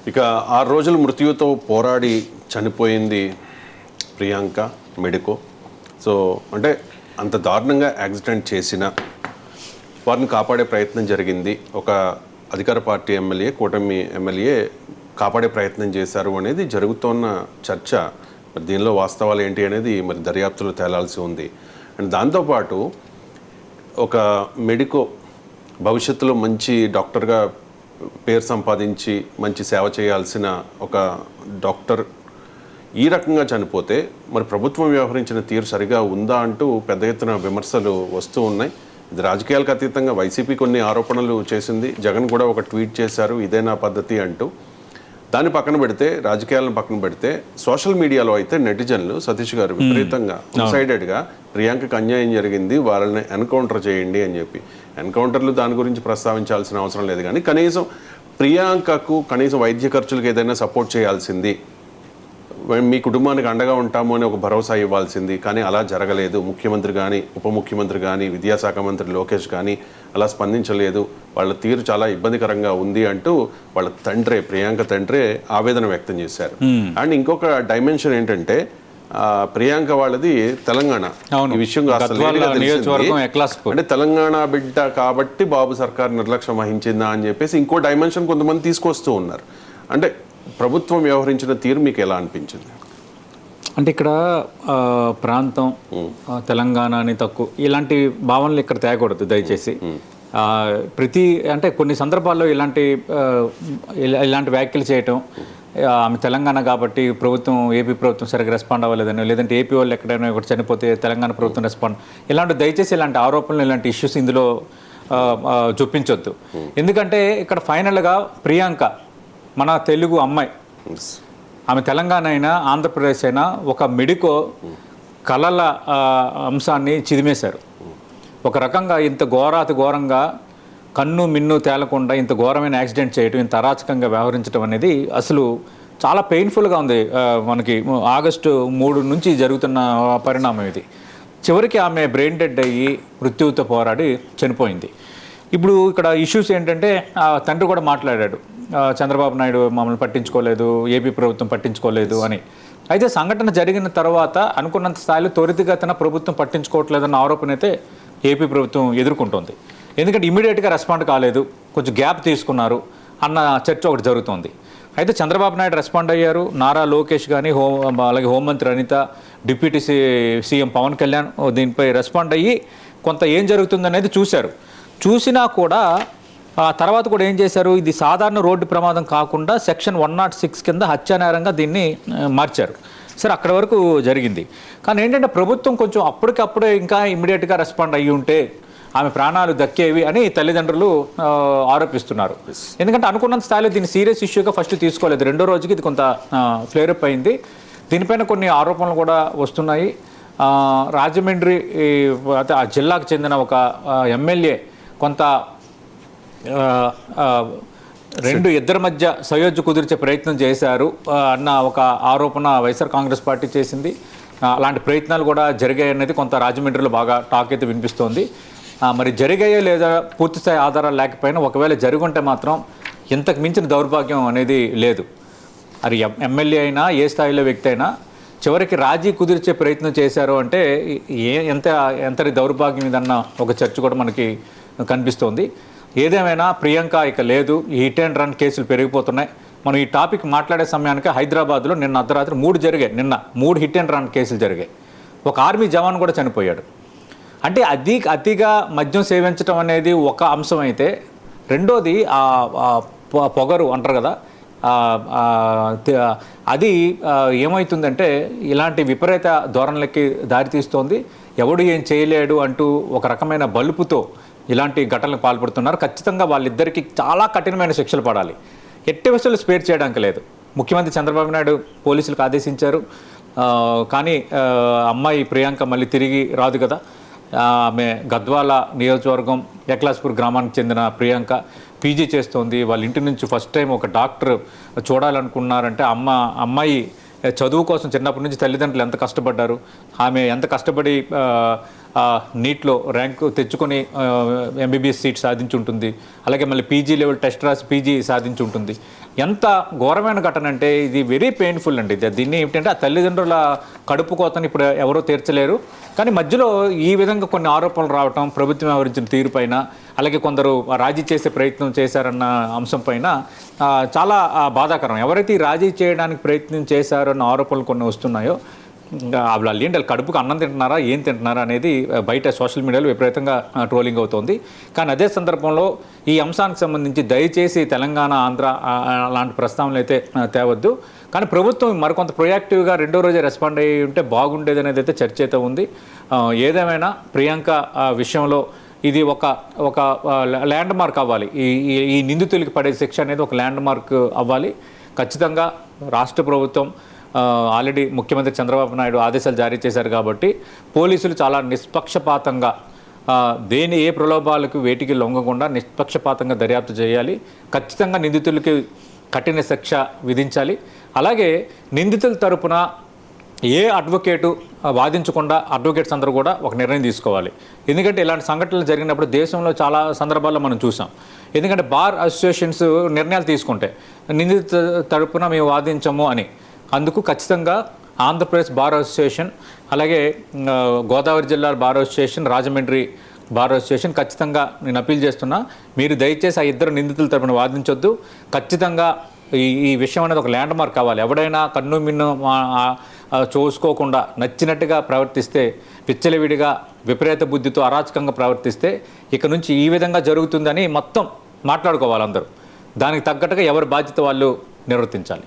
ఇక 6 రోజులు మృత్యువుతో పోరాడి చనిపోయింది ప్రియాంక మెడికో. సో అంటే అంత దారుణంగా యాక్సిడెంట్ చేసిన వారిని కాపాడే ప్రయత్నం జరిగింది. ఒక అధికార పార్టీ ఎమ్మెల్యే, కూటమి ఎమ్మెల్యే కాపాడే ప్రయత్నం చేశారు అనేది జరుగుతున్న చర్చ. మరి దీనిలో వాస్తవాలు ఏంటి అనేది మరి దర్యాప్తులో తేలాల్సి ఉంది. అండ్ దాంతోపాటు ఒక మెడికో భవిష్యత్తులో మంచి డాక్టర్గా పేరు సంపాదించి మంచి సేవ చేయాల్సిన ఒక డాక్టర్ ఈ రకంగా చనిపోతే మరి ప్రభుత్వం వ్యవహరించిన తీరు సరిగా ఉందా అంటూ పెద్ద ఎత్తున విమర్శలు వస్తూ ఉన్నాయి. ఇది రాజకీయాలకు అతీతంగా వైసీపీ కొన్ని ఆరోపణలు చేసింది. జగన్ కూడా ఒక ట్వీట్ చేశారు, ఇదే నా పద్ధతి అంటూ. దాన్ని పక్కన పెడితే, రాజకీయాలను పక్కన పెడితే, సోషల్ మీడియాలో అయితే నెటిజన్లు సతీష్ గారు విపరీతంగా సైడెడ్గా ప్రియాంకకు అన్యాయం జరిగింది, వాళ్ళని ఎన్కౌంటర్ చేయండి అని చెప్పి. ఎన్కౌంటర్లు దాని గురించి ప్రస్తావించాల్సిన అవసరం లేదు, కానీ కనీసం ప్రియాంకకు కనీసం వైద్య ఖర్చులకు ఏదైనా సపోర్ట్ చేయాల్సింది, మీ కుటుంబానికి అండగా ఉంటాము అని ఒక భరోసా ఇవ్వాల్సింది. కానీ అలా జరగలేదు. ముఖ్యమంత్రి కానీ, ఉప ముఖ్యమంత్రి కానీ, విద్యాశాఖ మంత్రి లోకేష్ కానీ అలా స్పందించలేదు. వాళ్ళ తీరు చాలా ఇబ్బందికరంగా ఉంది అంటూ వాళ్ళ తండ్రే, ప్రియాంక తండ్రే ఆవేదన వ్యక్తం చేశారు. అండ్ ఇంకొక డైమెన్షన్ ఏంటంటే, ప్రియాంక వాళ్ళది తెలంగాణ. ఈ విషయం అంటే తెలంగాణ బిడ్డ కాబట్టి బాబు సర్కార్ నిర్లక్ష్యం వహించిందా అని చెప్పేసి ఇంకో డైమెన్షన్ కొంతమంది తీసుకొస్తూ ఉన్నారు. అంటే ప్రభుత్వం వ్యవహరించిన తీరు మీకు ఎలా అనిపించింది? అంటే ఇక్కడ ప్రాంతం, తెలంగాణ అని తక్కువ ఇలాంటి భావనలు ఇక్కడ తేకూడదు దయచేసి. ప్రతి అంటే కొన్ని సందర్భాల్లో ఇలాంటి వ్యాఖ్యలు చేయటం, ఆమె తెలంగాణ కాబట్టి ప్రభుత్వం, ఏపీ ప్రభుత్వం సరిగ్గా రెస్పాండ్ అవ్వలేదని, లేదంటే ఏపీ వాళ్ళు ఎక్కడైనా ఒకటి చనిపోతే తెలంగాణ ప్రభుత్వం రెస్పాండ్, దయచేసి ఇలాంటి ఆరోపణలు, ఇలాంటి ఇష్యూస్ ఇందులో చూపించొద్దు. ఎందుకంటే ఇక్కడ ఫైనల్గా ప్రియాంక మన తెలుగు అమ్మాయి, ఆమె తెలంగాణ అయినా ఆంధ్రప్రదేశ్ అయినా ఒక మెడికో కళల అంశాన్ని చిదిమేశారు. ఒక రకంగా ఇంత ఘోరాతి ఘోరంగా కన్ను మిన్ను తేలకుండా ఇంత ఘోరమైన యాక్సిడెంట్ చేయటం, ఇంత అరాచకంగా వ్యవహరించడం అనేది అసలు చాలా పెయిన్ఫుల్గా ఉంది. మనకి ఆగస్టు 3 నుంచి జరుగుతున్న పరిణామం ఇది. చివరికి ఆమె బ్రెయిన్ డెడ్ అయ్యి మృత్యువుతో పోరాడి చనిపోయింది. ఇప్పుడు ఇక్కడ ఇష్యూస్ ఏంటంటే, తండ్రి కూడా మాట్లాడాడు, చంద్రబాబు నాయుడు మమ్మల్ని పట్టించుకోలేదు, ఏపీ ప్రభుత్వం పట్టించుకోలేదు అని. అయితే సంఘటన జరిగిన తర్వాత అనుకున్నంత స్థాయిలో త్వరితగతిన ప్రభుత్వం పట్టించుకోవట్లేదన్న ఆరోపణ అయితే ఏపీ ప్రభుత్వం ఎదుర్కొంటుంది. ఎందుకంటే ఇమీడియట్గా రెస్పాండ్ కాలేదు, కొంచెం గ్యాప్ తీసుకున్నారు అన్న చర్చ ఒకటి జరుగుతుంది. అయితే చంద్రబాబు నాయుడు రెస్పాండ్ అయ్యారు, నారా లోకేష్ కానీ, అలాగే హోంమంత్రి అనిత, డిప్యూటీ సీఎం పవన్ కళ్యాణ్ దీనిపై రెస్పాండ్ అయ్యి కొంత ఏం జరుగుతుందనేది చూశారు. చూసినా కూడా తర్వాత కూడా ఏం చేశారు, ఇది సాధారణ రోడ్డు ప్రమాదం కాకుండా సెక్షన్ 106 కింద హత్యానేరంగా దీన్ని మార్చారు. సరే, అక్కడి వరకు జరిగింది. కానీ ఏంటంటే ప్రభుత్వం కొంచెం అప్పటికప్పుడే ఇంకా ఇమ్మీడియట్గా రెస్పాండ్ అయ్యి ఉంటే ఆమె ప్రాణాలు దక్కేవి అని తల్లిదండ్రులు ఆరోపిస్తున్నారు. ఎందుకంటే అనుకున్నంత స్థాయిలో దీన్ని సీరియస్ ఇష్యూగా ఫస్ట్ తీసుకోలేదు. రెండో రోజుకి ఇది కొంత ఫ్లేరప్ అయింది. దీనిపైన కొన్ని ఆరోపణలు కూడా వస్తున్నాయి. రాజమండ్రి ఆ జిల్లాకు చెందిన ఒక ఎమ్మెల్యే కొంత ఇద్దరి మధ్య సయోధ్య కుదిర్చే ప్రయత్నం చేశారు అన్న ఒక ఆరోపణ వైఎస్ఆర్ కాంగ్రెస్ పార్టీ చేసింది. అలాంటి ప్రయత్నాలు కూడా జరిగాయనేది కొంత రాజమండ్రిలో బాగా టాక్ అయితే వినిపిస్తోంది. మరి జరిగాయో లేదా పూర్తిస్థాయి ఆధారాలు లేకపోయినా, ఒకవేళ జరుగుంటే మాత్రం ఇంతకు మించిన దౌర్భాగ్యం అనేది లేదు. అది ఎమ్మెల్యే అయినా, ఏ స్థాయిలో వ్యక్తి అయినా చివరికి రాజీ కుదిర్చే ప్రయత్నం చేశారు అంటే ఎంతటి దౌర్భాగ్యం ఇదన్న ఒక చర్చ కూడా మనకి కనిపిస్తోంది. ఏదేమైనా ప్రియాంక ఇక లేదు. ఈ హిట్ అండ్ రన్ కేసులు పెరిగిపోతున్నాయి. మనం ఈ టాపిక్ మాట్లాడే సమయానికి హైదరాబాద్లో నిన్న అర్ధరాత్రి 3 జరిగాయి. నిన్న 3 హిట్ అండ్ రన్ కేసులు జరిగాయి. ఒక ఆర్మీ జవాన్ కూడా చనిపోయాడు. అంటే అతిగా మద్యం సేవించడం అనేది ఒక అంశం అయితే, రెండోది పొగరు అంటారు కదా, అది ఏమవుతుందంటే ఇలాంటి విపరీత ధోరణులకి దారితీస్తోంది. ఎవడు ఏం చేయలేడు అంటూ ఒక రకమైన బలుపుతో ఇలాంటి ఘటనలకు పాల్పడుతున్నారు. ఖచ్చితంగా వాళ్ళిద్దరికీ చాలా కఠినమైన శిక్షలు పడాలి. ఎట్టి విషయాలు స్పేర్ చేయడానికి లేదు. ముఖ్యమంత్రి చంద్రబాబు నాయుడు పోలీసులకు ఆదేశించారు. కానీ అమ్మాయి ప్రియాంక మళ్ళీ తిరిగి రాదు కదా. ఆమె గద్వాల నియోజకవర్గం ఎక్లాస్పూర్ గ్రామానికి చెందిన ప్రియాంక పీజీ చేస్తోంది. వాళ్ళ ఇంటి నుంచి ఫస్ట్ టైం ఒక డాక్టర్ చూడాలనుకున్నారంటే అమ్మాయి చదువు కోసం చిన్నప్పటి నుంచి తల్లిదండ్రులు ఎంత కష్టపడ్డారు, ఆమె ఎంత కష్టపడి నీట్లో ర్యాంకు తెచ్చుకొని ఎంబీబీఎస్ సీట్ సాధించి ఉంటుంది. అలాగే మళ్ళీ పీజీ లెవెల్ టెస్ట్ రాసి పీజీ సాధించి ఉంటుంది. ఎంత ఘోరమైన ఘటన అంటే ఇది వెరీ పెయిన్ఫుల్ అండి. దీన్ని ఏమిటంటే ఆ తల్లిదండ్రుల కడుపు కోతని ఇప్పుడు ఎవరో తీర్చలేరు. కానీ మధ్యలో ఈ విధంగా కొన్ని ఆరోపణలు రావటం, ప్రభుత్వం వ్యవహరించిన తీరుపైన, అలాగే కొందరు రాజీ చేసే ప్రయత్నం చేశారన్న అంశం పైన చాలా బాధాకరం. ఎవరైతే ఈ రాజీ చేయడానికి ప్రయత్నం చేశారన్న ఆరోపణలు కొన్ని వస్తున్నాయో, వాళ్ళు ఏంటి, వాళ్ళు కడుపుకు అన్నం తింటున్నారా, ఏం తింటున్నారా అనేది బయట సోషల్ మీడియాలో విపరీతంగా ట్రోలింగ్ అవుతుంది. కానీ అదే సందర్భంలో ఈ అంశానికి సంబంధించి దయచేసి తెలంగాణ, ఆంధ్ర లాంటి ప్రస్తావనలు అయితే తేవద్దు. కానీ ప్రభుత్వం మరికొంత ప్రొయాక్టివ్గా రెండో రోజే రెస్పాండ్ అయ్యి ఉంటే బాగుండేది అనేది అయితే చర్చ అయితే ఉంది. ఏదేమైనా ప్రియాంక విషయంలో ఇది ఒక ల్యాండ్ మార్క్ అవ్వాలి. ఈ నిందితులకి పడే శిక్ష అనేది ఒక ల్యాండ్ మార్క్ అవ్వాలి. ఖచ్చితంగా రాష్ట్ర ప్రభుత్వం ఆల్రెడీ ముఖ్యమంత్రి చంద్రబాబు నాయుడు ఆదేశాలు జారీ చేశారు కాబట్టి పోలీసులు చాలా నిష్పక్షపాతంగా ఏ ప్రలోభాలకు వేటికి లొంగకుండా నిష్పక్షపాతంగా దర్యాప్తు చేయాలి. ఖచ్చితంగా నిందితులకి కఠిన శిక్ష విధించాలి. అలాగే నిందితుల తరపున ఏ అడ్వకేటు వాదించకుండా అడ్వకేట్స్ అందరూ కూడా ఒక నిర్ణయం తీసుకోవాలి. ఎందుకంటే ఇలాంటి సంఘటనలు జరిగినప్పుడు దేశంలో చాలా సందర్భాల్లో మనం చూసాం. ఎందుకంటే బార్ అసోసియేషన్స్ నిర్ణయాలు తీసుకుంటే నిందితుల తరపున మేము వాదించము అని. అందుకు ఖచ్చితంగా ఆంధ్రప్రదేశ్ బార్ అసోసియేషన్, అలాగే గోదావరి జిల్లా bar association, Rajahmundry bar association ఖచ్చితంగా నేను అప్పీల్ చేస్తున్నా, మీరు దయచేసి ఆ ఇద్దరు నిందితుల తరపున వాదించొద్దు. ఖచ్చితంగా ఈ విషయం అనేది ఒక ల్యాండ్ మార్క్ కావాలి. ఎవడైనా కన్ను మిన్ను చూసుకోకుండా నచ్చినట్టుగా ప్రవర్తిస్తే, విచ్చలవిడిగా విపరీత బుద్ధితో అరాచకంగా ప్రవర్తిస్తే ఇక నుంచి ఈ విధంగా జరుగుతుందని మొత్తం మాట్లాడుకోవాలి అందరూ. దానికి తగ్గట్టుగా ఎవరి బాధ్యత వాళ్ళు నిర్వర్తించాలి.